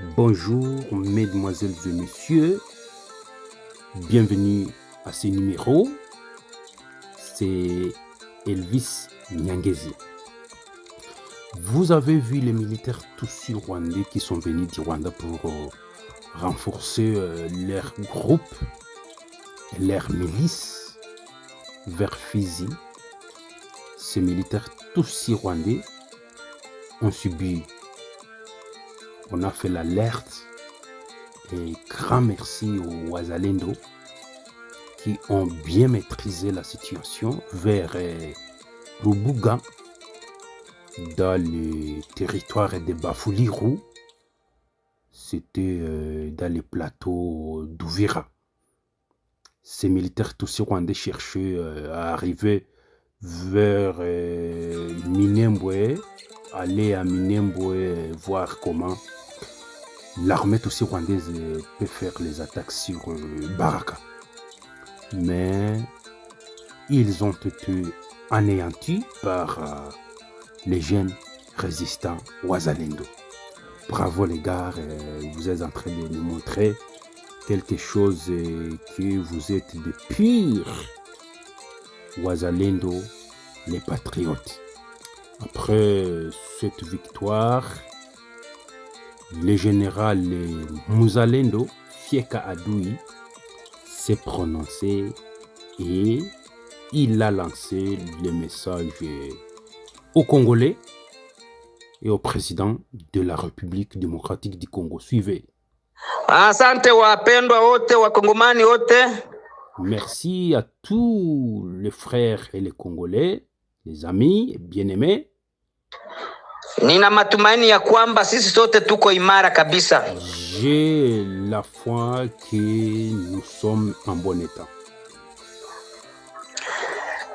Bonjour, mesdemoiselles et messieurs. Bienvenue à ce numéro. C'est Elvis Nyangezi. Vous avez vu les militaires Tutsi rwandais qui sont venus du Rwanda pour renforcer leur groupe, leur milice vers Fizi. Ces militaires Tutsi rwandais ont subi. On a fait l'alerte et grand merci aux Wazalendo qui ont bien maîtrisé la situation vers Rubuga dans le territoire de Bafouliru. C'était dans les plateaux d'Ouvira. Ces militaires tous rwandais cherchaient à arriver vers Minembwe, aller à Minembwe voir comment l'armée aussi rwandaise peut faire les attaques sur Baraka. Mais ils ont été anéantis par les jeunes résistants Wazalendo. Bravo les gars, vous êtes en train de nous montrer quelque chose que vous êtes de purs Wazalendo, les patriotes. Après cette victoire, le général Muzalendo, Fieka Adoui, s'est prononcé et il a lancé le message aux Congolais et au président de la République démocratique du Congo. Suivez. Asante wapendwa wote wakongomani wote. Merci à tous les frères et les Congolais, les amis et bien-aimés. Nina matumaini ya kwamba sisi sote tuko imara kabisa. J'ai la foi que nous sommes en bon état.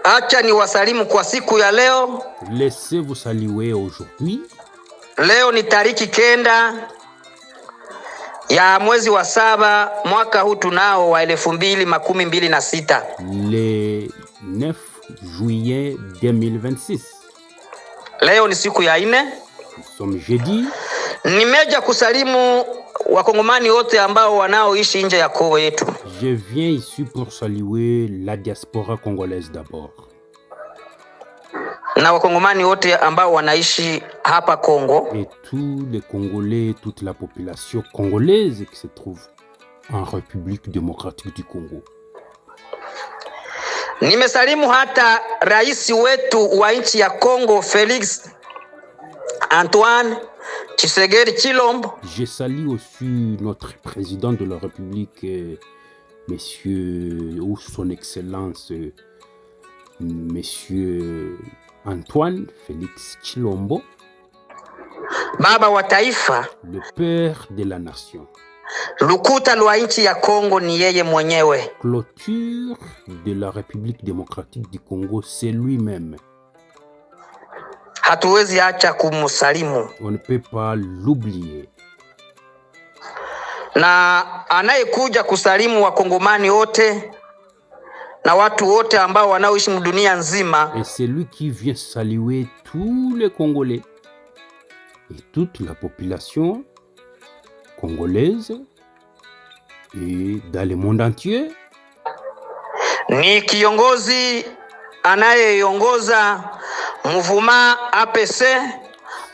Acha ni wasalimu kwa siku ya leo. Laissez-vous saluer aujourd'hui. Leo ni tariki 9 ya mwezi wa 7 mwaka huu tunao wa 2026. Le 9 juillet 2026. Leo ni siku ya 4. Nous sommes jeudi. Nimeja kusalimu wakongomani wote ambao wanaoishi nje ya Kongo yetu. Je viens ici pour saluer la diaspora congolaise d'abord. Na wakongomani wote ambao wanaishi hapa Kongo. Et tous les Congolais, toute la population congolaise qui se trouve en République démocratique du Congo. Nimesalimu hata rais wetu wa nchi ya Kongo Felix Antoine Tshisekedi Tshilombo. Je salue aussi notre président de la République, monsieur ou son excellence, monsieur Antoine Félix Tshilombo, baba wa taifa, le père de la nation. Lukuta lwa nchi ya Kongo ni yeye mwenyewe. Clôture de la République démocratique du Congo, c'est lui-même. Hatuwezi acha kumusalimu. On ne peut pas l'oublier. Na anayekuja kusalimu wakongomani wote na watu wote ambao wanaoishi dunia nzima. Et c'est lui qui vient saluer tous les Congolais et toute la population congolaise et dans le monde entier. Ni kiongozi anayeongoza mouvement APC,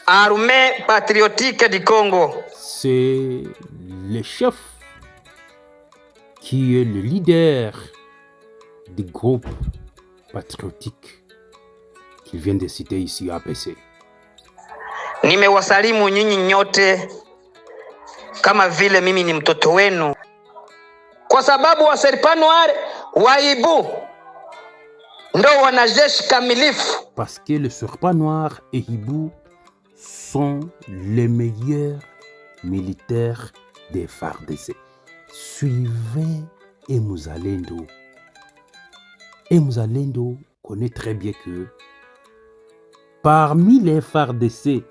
Armée Patriotique du Congo. C'est le chef qui est le leader du groupe patriotique qui vient de citer ici APC. Nimewasalimu nyinyi nyote kama vile mimi ni mtoto wenu, kwa sababu wa Serpanoir waibu ndo wanajeshi kamilifu. Parce que le Serpent Noir et Hibou sont les meilleurs militaires des FARDC. Suivez Muzalendo. Muzalendo connaît très bien que parmi les FARDC,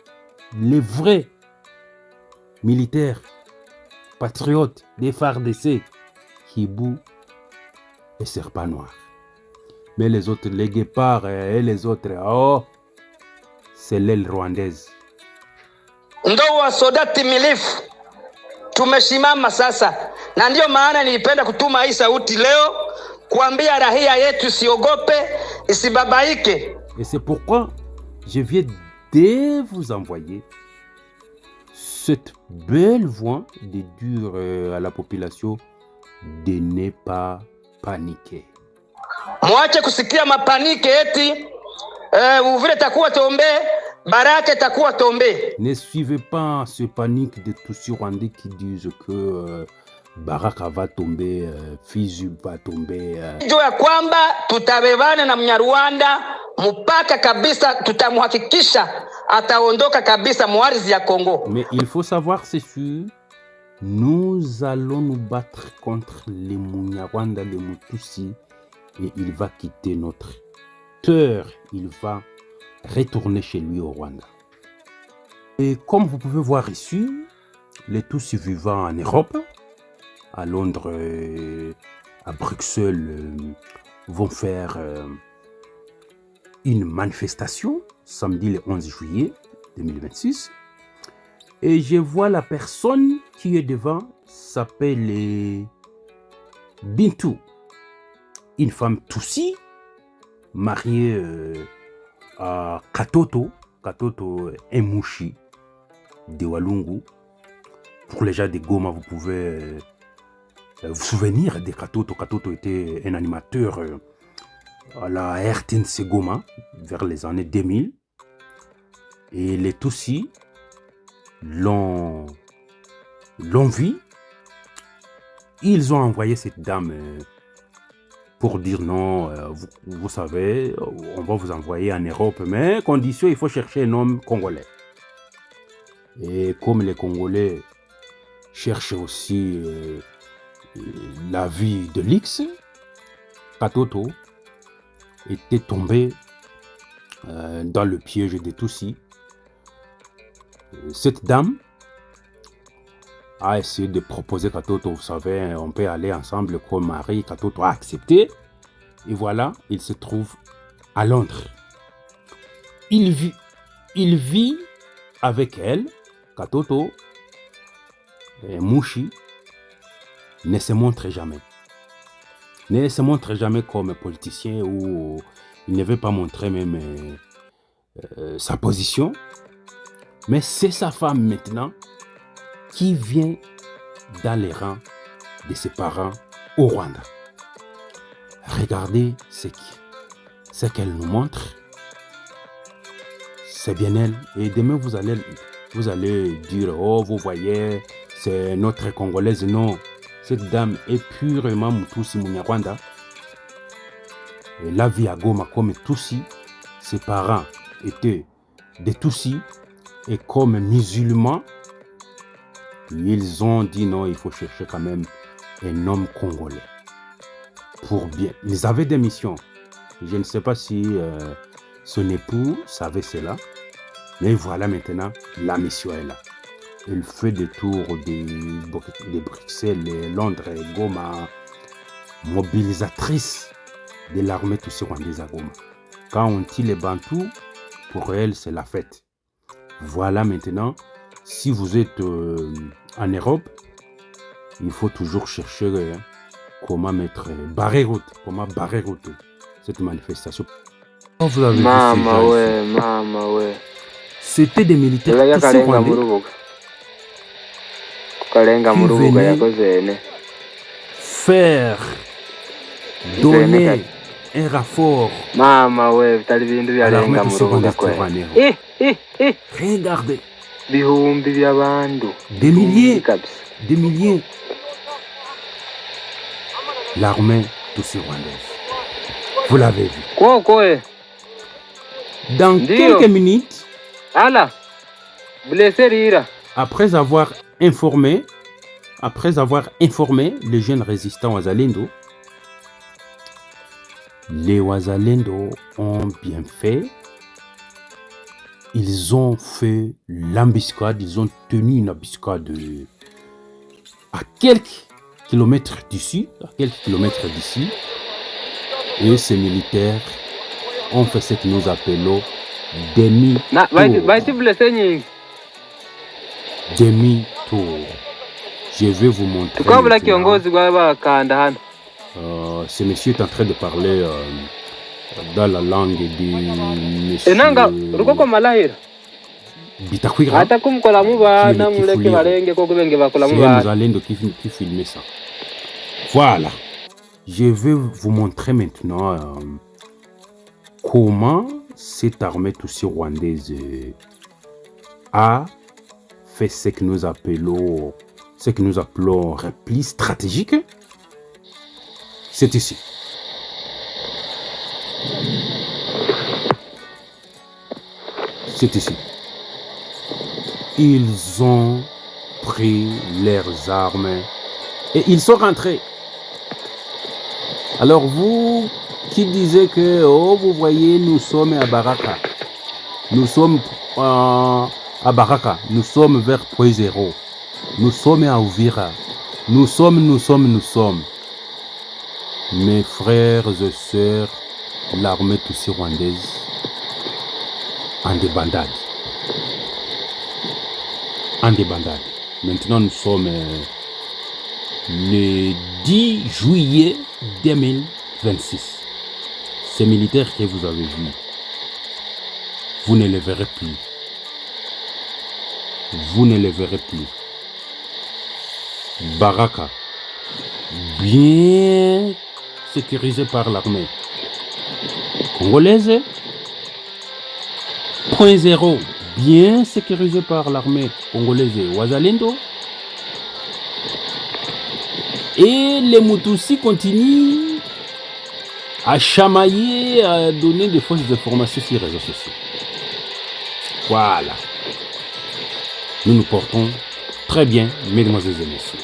les vrais militaires patriotes des FARDC, Hibou et Serpent Noir. Mais les autres, les guépards et les autres, oh, c'est l'aile rwandaise. Ndo wa soda timilifu tumesimama sasa, na ndio maana nilipenda kutuma hii sauti leo kuambia raia yetu siogope, isibabaike. Et c'est pourquoi je viens de vous envoyer cette belle voix de dire à la population de ne pas paniquer. Mwache kusikia mapanike eti uvile takuwa tombe, baraka takuwa tombe. Ne suivez pas ce panique de tous Rwandais qui disent que Baraka va tomber, Fizu va tomber. Jua kwamba tutabebana na Mnyarwanda mpaka kabisa, tutamuhakikisha ataondoka kabisa mwaridhi ya Kongo. Mais il faut savoir, c'est sûr, nous allons nous battre contre les Munyarwanda, les Mutusi, et il va quitter notre terre, il va retourner chez lui au Rwanda. Et comme vous pouvez voir ici, les Tutsis vivant en Europe, à Londres, à Bruxelles, vont faire une manifestation samedi le 11 juillet 2026. Et je vois la personne qui est devant s'appelle Bintou, une femme Tutsi mariée à Katoto Emushi de Walungu. Pour les gens de Goma, vous pouvez vous souvenir de Katoto. Katoto était un animateur à la RTNC Goma vers les années 2000. Et les Tutsis l'ont vu. Ils ont envoyé cette dame pour dire non, vous savez, on va vous envoyer en Europe, mais condition, il faut chercher un homme congolais. Et comme les Congolais cherchent aussi la vie de l'X, Katoto était tombé dans le piège des Tutsis. Cette dame a essayé de proposer Katoto, vous savez, on peut aller ensemble comme mari. Katoto a accepté. Et voilà, il se trouve à Londres. Il vit avec elle. Katoto et Mushi ne se montre jamais. Ne se montre jamais comme politicien, ou il ne veut pas montrer même sa position. Mais c'est sa femme maintenant qui vient dans les rangs de ses parents au Rwanda. Regardez ce qu'elle nous montre. C'est bien elle. Et demain, vous allez dire, oh, vous voyez, c'est notre Congolaise. Non, cette dame est purement Mutusi Munyarwanda. Elle a vu à Goma comme Tutsi. Ses parents étaient des Tutsis. Et comme musulmans, ils ont dit non, il faut chercher quand même un homme congolais. Pour bien. Ils avaient des missions. Je ne sais pas si son époux savait cela. Mais voilà maintenant, la mission est là. Il fait des tours de Bruxelles, Londres, Goma, mobilisatrice de l'armée Tutsi rwandaise à Goma. Quand on dit les Bantous, pour elle, c'est la fête. Voilà maintenant, si vous êtes en Europe, il faut toujours chercher comment barrer route cette manifestation. Vous avez vu c'était des militaires qui venaient faire donner un rapport à l'armée Tutsi rwandaise. Regardez. Des milliers. L'armée Tutsi rwandaise. Vous l'avez vu. Dans quelques minutes, après avoir informé les jeunes résistants Wazalendo, les Wazalendo ont bien fait. Ils ont fait l'embuscade, ils ont tenu une embuscade à quelques kilomètres d'ici, et ces militaires ont fait ce que nous appelons demi-tour. Je vais vous montrer. Tukabula kiongozi gw'abakanda hano. Ce monsieur est en train de parler dans la langue du monsieur. Enanga rukoko malahira. Bitakwira. Hata kumkola mubana muleke barenge koko benge bakola mubana. C'est Muzalendo qui filmait ça. Voilà. Je vais vous montrer maintenant comment cette armée Tutsi rwandaise a fait ce que nous appelons repli stratégique. C'est ici. C'est ici. Ils ont pris leurs armes et ils sont rentrés. Alors vous qui disiez que, oh, vous voyez, nous sommes à Baraka. Nous sommes à Baraka. Nous sommes vers Point Zéro. Nous sommes à Uvira. Nous sommes. Mes frères et sœurs, l'armée Tutsi rwandaise en débandade. En débandade. Maintenant, nous sommes le 10 juillet 2026. Ces militaires que vous avez vus, vous ne les verrez plus. Vous ne les verrez plus. Baraka, bien sécurisé par l'armée congolaise. Point Zéro, bien sécurisé par l'armée congolaise Wazalendo. Et les Mututsi continuent à chamailler, à donner des fausses informations sur les réseaux sociaux. Voilà. Nous nous portons très bien, mesdemoiselles et messieurs.